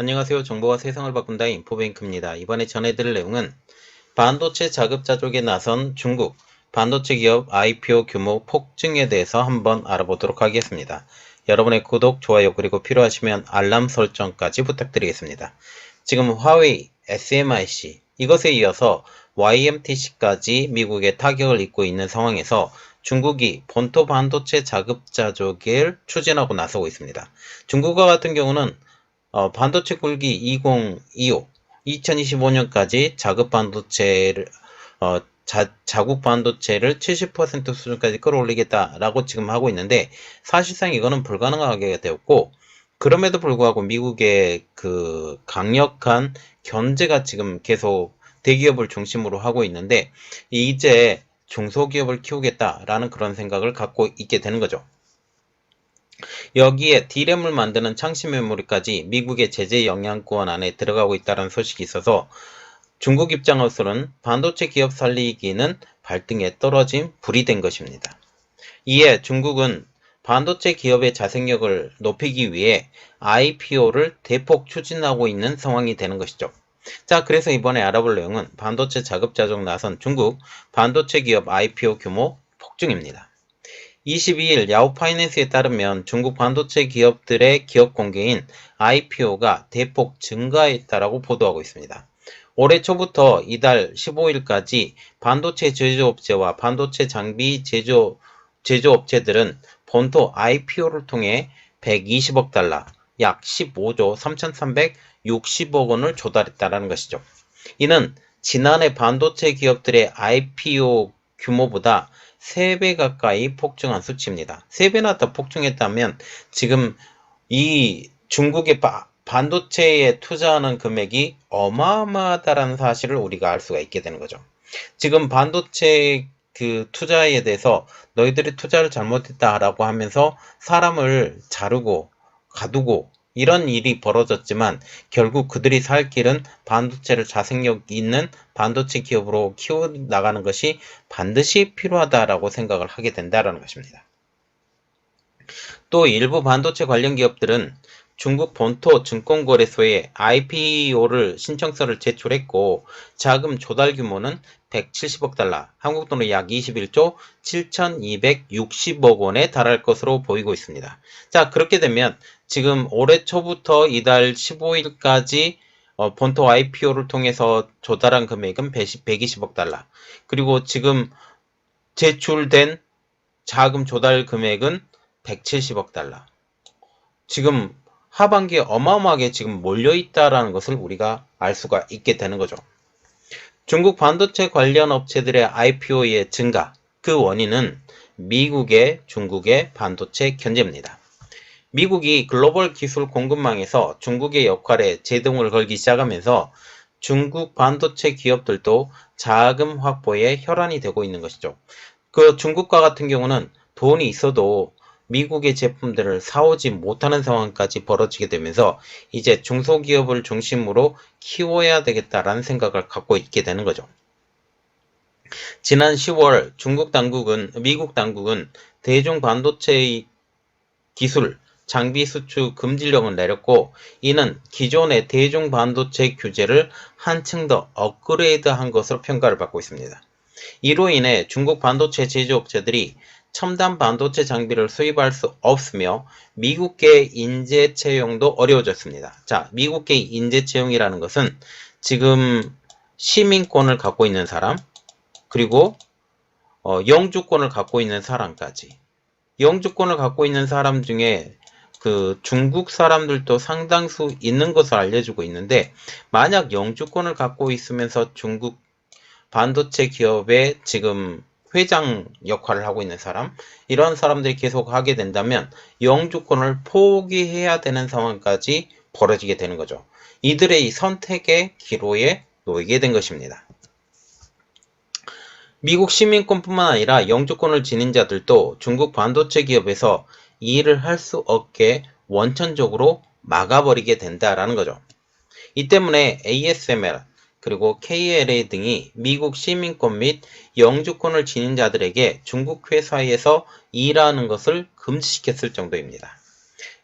안녕하세요. 정보가 세상을 바꾼다 인포뱅크입니다. 이번에 전해드릴 내용은 반도체 자급자족에 나선 중국 반도체 기업 IPO 규모 폭증에 대해서 한번 알아보도록 하겠습니다. 여러분의 구독, 좋아요 그리고 필요하시면 알람 설정까지 부탁드리겠습니다. 지금 화웨이, SMIC 이것에 이어서 YMTC까지 미국의 타격을 입고 있는 상황에서 중국이 본토 반도체 자급자족을 추진하고 나서고 있습니다. 중국과 같은 경우는 반도체 굴기 2025, 2025년까지 자국 반도체를 70% 수준까지 끌어올리겠다라고 지금 하고 있는데, 사실상 이거는 불가능하게 되었고, 그럼에도 불구하고 미국의 그 강력한 견제가 지금 계속 대기업을 중심으로 하고 있는데, 이제 중소기업을 키우겠다라는 그런 생각을 갖고 있게 되는 거죠. 여기에 D램을 만드는 창시 메모리까지 미국의 제재 영향권 안에 들어가고 있다는 소식이 있어서 중국 입장으로서는 반도체 기업 살리기는 발등에 떨어진 불이 된 것입니다. 이에 중국은 반도체 기업의 자생력을 높이기 위해 IPO를 대폭 추진하고 있는 상황이 되는 것이죠. 자, 그래서 이번에 알아볼 내용은 반도체 자급자족 나선 중국 반도체 기업 IPO 규모 폭증입니다. 22일 야후파이낸스에 따르면 중국 반도체 기업들의 기업 공개인 IPO가 대폭 증가했다라고 보도하고 있습니다. 올해 초부터 이달 15일까지 반도체 제조업체와 반도체 장비 제조업체들은 본토 IPO를 통해 120억 달러, 약 15조 3,360억 원을 조달했다는 것이죠. 이는 지난해 반도체 기업들의 IPO 규모보다 3배 가까이 폭증한 수치입니다. 3배나 더 폭증했다면 지금 이 중국의 반도체에 투자하는 금액이 어마어마하다는 사실을 우리가 알 수가 있게 되는 거죠. 지금 반도체 그 투자에 대해서 너희들이 투자를 잘못했다라고 하면서 사람을 자르고 가두고 이런 일이 벌어졌지만, 결국 그들이 살 길은 반도체를 자생력 있는 반도체 기업으로 키워나가는 것이 반드시 필요하다라고 생각을 하게 된다는 것입니다. 또 일부 반도체 관련 기업들은 중국 본토 증권거래소에 IPO를 신청서를 제출했고, 자금 조달 규모는 170억 달러, 한국 돈으로 약 21조 7,260억 원에 달할 것으로 보이고 있습니다. 자, 그렇게 되면 지금 올해 초부터 이달 15일까지 본토 IPO를 통해서 조달한 금액은 120억 달러, 그리고 지금 제출된 자금 조달 금액은 170억 달러. 지금 하반기에 어마어마하게 지금 몰려있다라는 것을 우리가 알 수가 있게 되는 거죠. 중국 반도체 관련 업체들의 IPO의 증가, 그 원인은 미국의 중국의 반도체 견제입니다. 미국이 글로벌 기술 공급망에서 중국의 역할에 제동을 걸기 시작하면서 중국 반도체 기업들도 자금 확보에 혈안이 되고 있는 것이죠. 그 중국과 같은 경우는 돈이 있어도 미국의 제품들을 사오지 못하는 상황까지 벌어지게 되면서 이제 중소기업을 중심으로 키워야 되겠다라는 생각을 갖고 있게 되는 거죠. 지난 10월 미국 당국은 대중 반도체 기술, 장비 수출 금지령을 내렸고, 이는 기존의 대중 반도체 규제를 한층 더 업그레이드한 것으로 평가를 받고 있습니다. 이로 인해 중국 반도체 제조업체들이 첨단 반도체 장비를 수입할 수 없으며 미국계 인재 채용도 어려워졌습니다. 자, 미국계 인재 채용이라는 것은 지금 시민권을 갖고 있는 사람, 그리고 영주권을 갖고 있는 사람까지. 영주권을 갖고 있는 사람 중에 그 중국 사람들도 상당수 있는 것을 알려주고 있는데, 만약 영주권을 갖고 있으면서 중국 반도체 기업의 지금 회장 역할을 하고 있는 사람, 이런 사람들이 계속 하게 된다면 영주권을 포기해야 되는 상황까지 벌어지게 되는 거죠. 이들의 이 선택의 기로에 놓이게 된 것입니다. 미국 시민권뿐만 아니라 영주권을 지닌 자들도 중국 반도체 기업에서 일을 할 수 없게 원천적으로 막아버리게 된다라는 거죠. 이 때문에 ASML 그리고 KLA 등이 미국 시민권 및 영주권을 지닌 자들에게 중국 회사에서 일하는 것을 금지시켰을 정도입니다.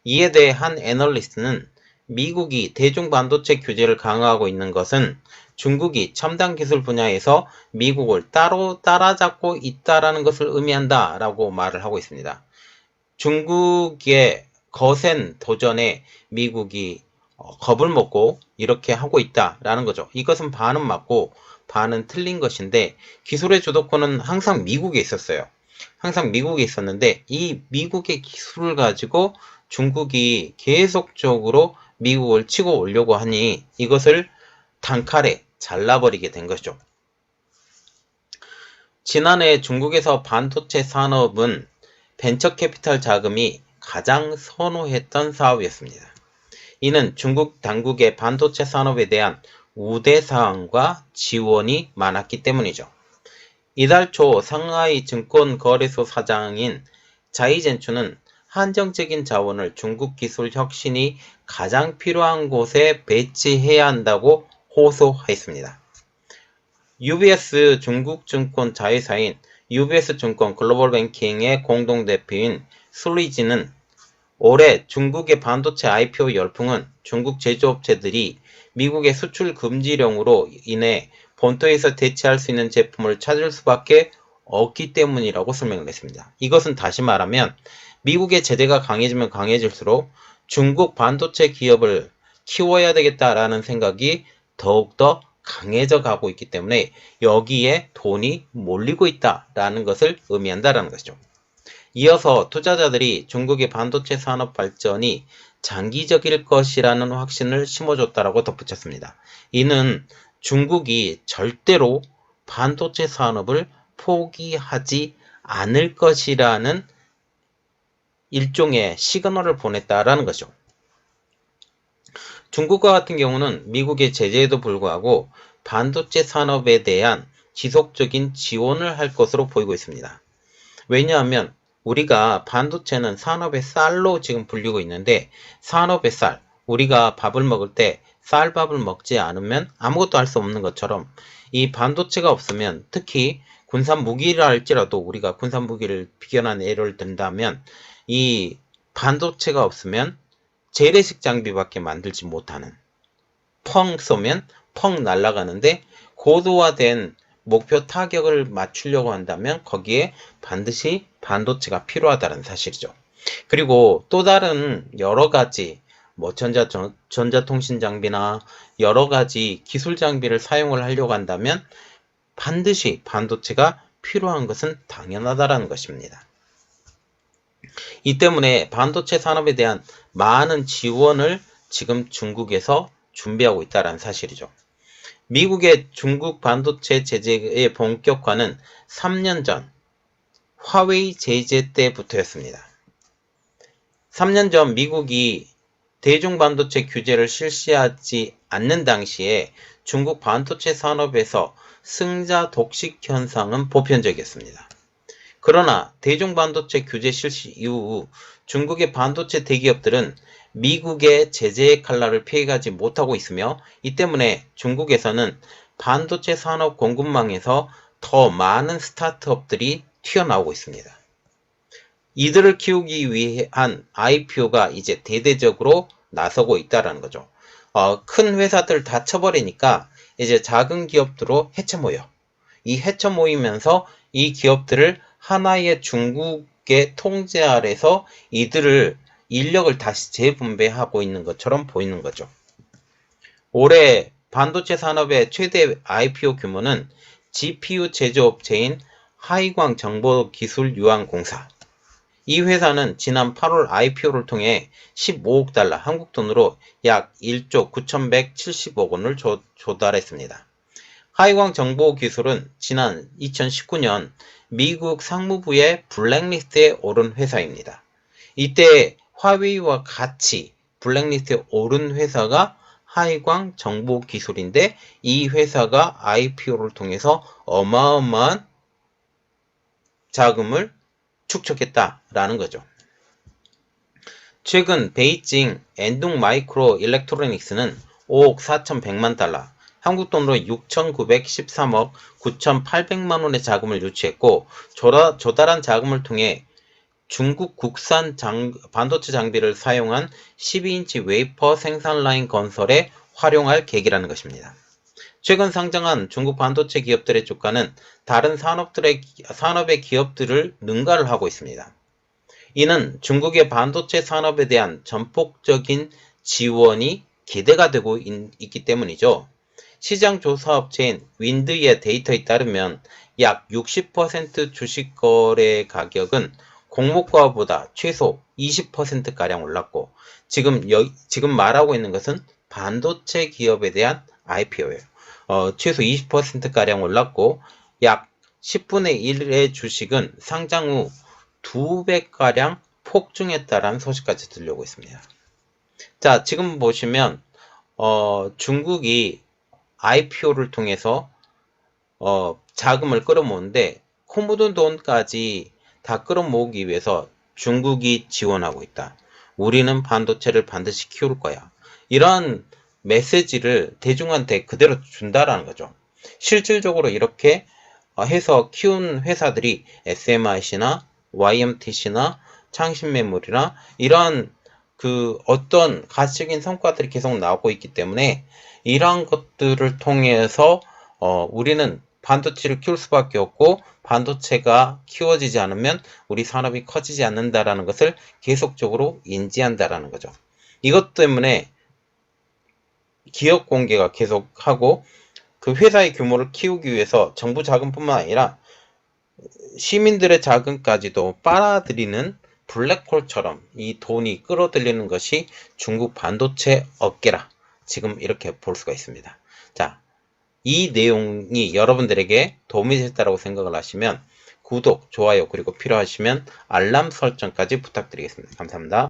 이에 대해 한 애널리스트는 미국이 대중 반도체 규제를 강화하고 있는 것은 중국이 첨단 기술 분야에서 미국을 따라잡고 있다라는 것을 의미한다라고 말을 하고 있습니다. 중국의 거센 도전에 미국이 겁을 먹고 이렇게 하고 있다라는 거죠. 이것은 반은 맞고 반은 틀린 것인데, 기술의 주도권은 항상 미국에 있었어요. 항상 미국에 있었는데 이 미국의 기술을 가지고 중국이 계속적으로 미국을 치고 오려고 하니 이것을 단칼에 잘라버리게 된 것이죠. 지난해 중국에서 반도체 산업은 벤처 캐피탈 자금이 가장 선호했던 사업이었습니다. 이는 중국 당국의 반도체 산업에 대한 우대사항과 지원이 많았기 때문이죠. 이달 초 상하이 증권거래소 사장인 자이젠추는 한정적인 자원을 중국 기술 혁신이 가장 필요한 곳에 배치해야 한다고 호소했습니다. UBS 중국증권 자회사인 UBS증권 글로벌뱅킹의 공동대표인 술리지는 올해 중국의 반도체 IPO 열풍은 중국 제조업체들이 미국의 수출 금지령으로 인해 본토에서 대체할 수 있는 제품을 찾을 수밖에 없기 때문이라고 설명을 했습니다. 이것은 다시 말하면 미국의 제재가 강해지면 강해질수록 중국 반도체 기업을 키워야 되겠다라는 생각이 더욱더 강해져 가고 있기 때문에 여기에 돈이 몰리고 있다라는 것을 의미한다는 것이죠. 이어서 투자자들이 중국의 반도체 산업 발전이 장기적일 것이라는 확신을 심어줬다라고 덧붙였습니다. 이는 중국이 절대로 반도체 산업을 포기하지 않을 것이라는 일종의 시그널을 보냈다라는 것이죠. 중국과 같은 경우는 미국의 제재에도 불구하고 반도체 산업에 대한 지속적인 지원을 할 것으로 보이고 있습니다. 왜냐하면 우리가 반도체는 산업의 쌀로 지금 불리고 있는데, 산업의 쌀, 우리가 밥을 먹을 때 쌀밥을 먹지 않으면 아무것도 할 수 없는 것처럼 이 반도체가 없으면, 특히 군산 무기라 할지라도 우리가 군산 무기를 비견한 예를 든다면 이 반도체가 없으면 재래식 장비밖에 만들지 못하는, 펑 쏘면 펑 날아가는데 고도화된 목표 타격을 맞추려고 한다면 거기에 반드시 반도체가 필요하다는 사실이죠. 그리고 또 다른 여러 가지 전자통신 장비나 여러 가지 기술 장비를 사용을 하려고 한다면 반드시 반도체가 필요한 것은 당연하다라는 것입니다. 이 때문에 반도체 산업에 대한 많은 지원을 지금 중국에서 준비하고 있다는 사실이죠. 미국의 중국 반도체 제재의 본격화는 3년 전 화웨이 제재 때부터였습니다. 3년 전 미국이 대중 반도체 규제를 실시하지 않는 당시에 중국 반도체 산업에서 승자 독식 현상은 보편적이었습니다. 그러나 대중 반도체 규제 실시 이후 중국의 반도체 대기업들은 미국의 제재의 칼날을 피해가지 못하고 있으며, 이 때문에 중국에서는 반도체 산업 공급망에서 더 많은 스타트업들이 튀어나오고 있습니다. 이들을 키우기 위한 IPO가 이제 대대적으로 나서고 있다는 거죠. 큰 회사들 다 쳐버리니까 이제 작은 기업들로 해쳐 모여. 이 해쳐 모이면서 이 기업들을 하나의 중국의 통제 아래서 이들을 인력을 다시 재분배하고 있는 것처럼 보이는 거죠. 올해 반도체 산업의 최대 IPO 규모는 GPU 제조업체인 하이광 정보기술유한공사. 이 회사는 지난 8월 IPO를 통해 15억 달러, 한국 돈으로 약 1조 9,170억 원을 조달했습니다. 하이광 정보기술은 지난 2019년 미국 상무부의 블랙리스트에 오른 회사입니다. 이때 화웨이와 같이 블랙리스트에 오른 회사가 하이광 정보기술인데, 이 회사가 IPO를 통해서 어마어마한 자금을 축적했다라는 거죠. 최근 베이징 엔둥 마이크로 일렉트로닉스는 5억 4,100만 달러, 한국 돈으로 6,913억 9,800만 원의 자금을 유치했고, 조달한 자금을 통해 중국 국산 반도체 장비를 사용한 12인치 웨이퍼 생산 라인 건설에 활용할 계기라는 것입니다. 최근 상장한 중국 반도체 기업들의 주가는 다른 산업의 기업들을 능가를 하고 있습니다. 이는 중국의 반도체 산업에 대한 전폭적인 지원이 기대가 되고 있기 때문이죠. 시장 조사 업체인 윈드의 데이터에 따르면 약 60% 주식 거래 가격은 공모가보다 최소 20%가량 올랐고, 지금 말하고 있는 것은 반도체 기업에 대한 IPO예요. 최소 20%가량 올랐고, 약 10분의 1의 주식은 상장 후 2배가량 폭증했다라는 소식까지 들려오고 있습니다. 자, 지금 보시면 중국이 IPO를 통해서 자금을 끌어모으는데 코 묻은 돈까지 다 끌어모으기 위해서 중국이 지원하고 있다. 우리는 반도체를 반드시 키울 거야. 이런 메시지를 대중한테 그대로 준다라는 거죠. 실질적으로 이렇게 해서 키운 회사들이 SMIC나 YMTC나 창신메모리나 이러한 어떤 가시적인 성과들이 계속 나오고 있기 때문에 이러한 것들을 통해서 우리는 반도체를 키울 수밖에 없고, 반도체가 키워지지 않으면 우리 산업이 커지지 않는다라는 것을 계속적으로 인지한다라는 거죠. 이것 때문에 기업 공개가 계속하고, 그 회사의 규모를 키우기 위해서 정부 자금뿐만 아니라 시민들의 자금까지도 빨아들이는 블랙홀처럼 이 돈이 끌어들이는 것이 중국 반도체 업계라, 지금 이렇게 볼 수가 있습니다. 자, 이 내용이 여러분들에게 도움이 됐다고 생각을 하시면 구독, 좋아요, 그리고 필요하시면 알람 설정까지 부탁드리겠습니다. 감사합니다.